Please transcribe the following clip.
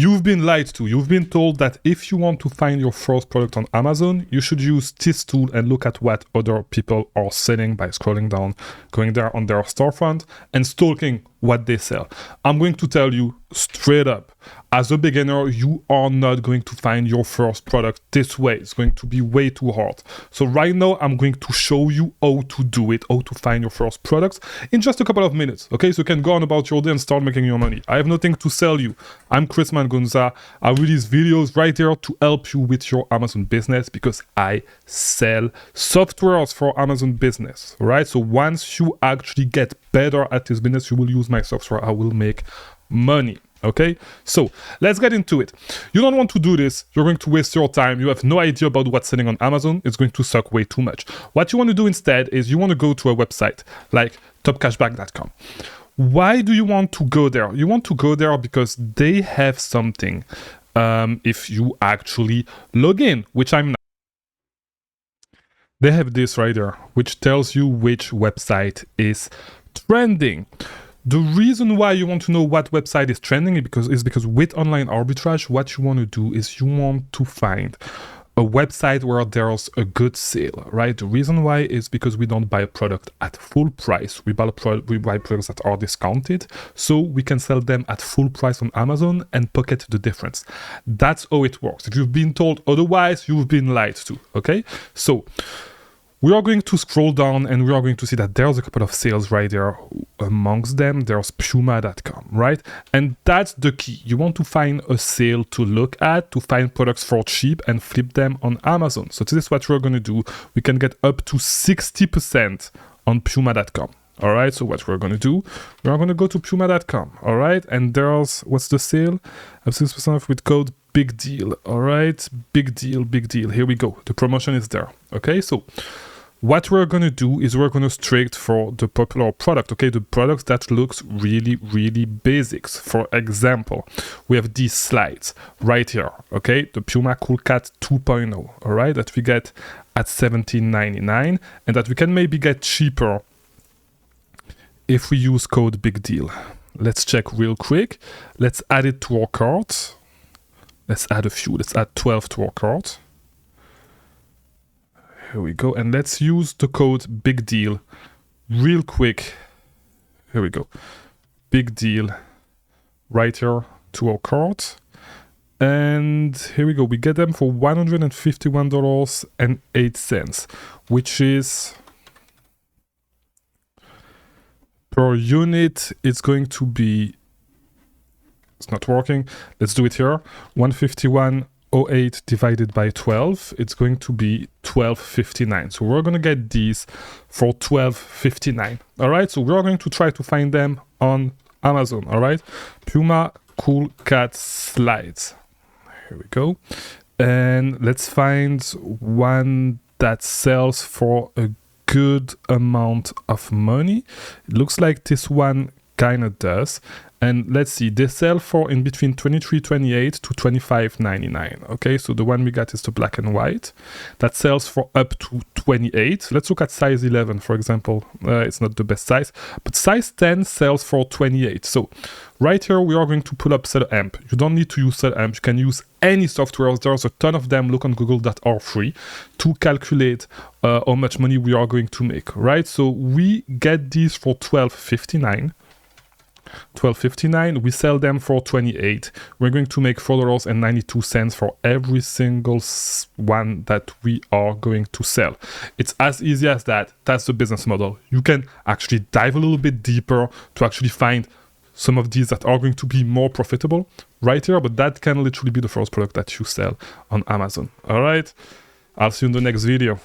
You've been lied to. You've been told that if you want to find your first product on Amazon, you should use this tool and look at what other people are selling by scrolling down, going there on their storefront and stalking what they sell. I'm going to tell you straight up, as a beginner, you are not going to find your first product this way. It's going to be way too hard. So right now, I'm going to show you how to do it, how to find your first products in just a couple of minutes. Okay, so you can go on about your day and start making your money. I have nothing to sell you. I'm Chris Mangunza. I release videos right here to help you with your Amazon business because I sell softwares for Amazon business. Right? So once you actually get better at this business, you will use my software. I will make money. Okay, so let's get into it. You don't want to do this. You're going to waste your time. You have no idea about what's selling on Amazon. It's going to suck way too much. What you want to do instead is you want to go to a website like topcashback.com. Why do you want to go there? You want to go there because they have something if you actually log in, which I'm not. They have this right there, which tells you which website is trending. The reason why you want to know what website is trending is because with online arbitrage, what you want to do is you want to find a website where there's a good sale, right? The reason why is because we don't buy a product at full price. We buy products that are discounted, so we can sell them at full price on Amazon and pocket the difference. That's how it works. If you've been told otherwise, you've been lied to, okay? So we are going to scroll down and we are going to see that there's a couple of sales right there. Amongst them, there's Puma.com, right? And that's the key. You want to find a sale to look at, to find products for cheap and flip them on Amazon. So this is what we're going to do. We can get up to 60% on Puma.com. All right, so what we're going to do, we are going to go to Puma.com, all right? And there's, what's the sale? I have 6% off with code big deal, all right? Big deal, big deal. Here we go. The promotion is there, okay? So what we're going to do is we're going to strict for the popular product, okay? The product that looks really, really basics. For example, we have these slides right here, okay? The Puma Cool Cat 2.0, all right? That we get at $17.99 and that we can maybe get cheaper if we use code big deal. Let's check real quick. Let's add it to our cart. Let's add a few. Let's add 12 to our cart. Here we go. And let's use the code big deal real quick. Here we go. Big deal right here to our cart. And here we go. We get them for $151.08, which is per unit. It's going to be, it's not working. Let's do it here. 151.08 divided by 12. It's going to be $12.59. So we're going to get these for $12.59. All right. So we're going to try to find them on Amazon. All right. Puma Cool Cat slides. Here we go. And let's find one that sells for a good amount of money. It looks like this one kind of does. And let's see, they sell for in between $23.28 to $25.99. Okay, so the one we got is the black and white. That sells for up to $28. Let's look at size 11, for example. It's not the best size, but size 10 sells for $28. So right here, we are going to pull up SellAmp. You don't need to use SellAmp. You can use any software. There's a ton of them. Look on Google that are free to calculate how much money we are going to make, right? So we get these for $12.59. $12.59. We sell them for $28. We're going to make $4.92 for every single one that we are going to sell. It's as easy as that. That's the business model. You can actually dive a little bit deeper to actually find some of these that are going to be more profitable right here, but that can literally be the first product that you sell on Amazon. All right. I'll see you in the next video.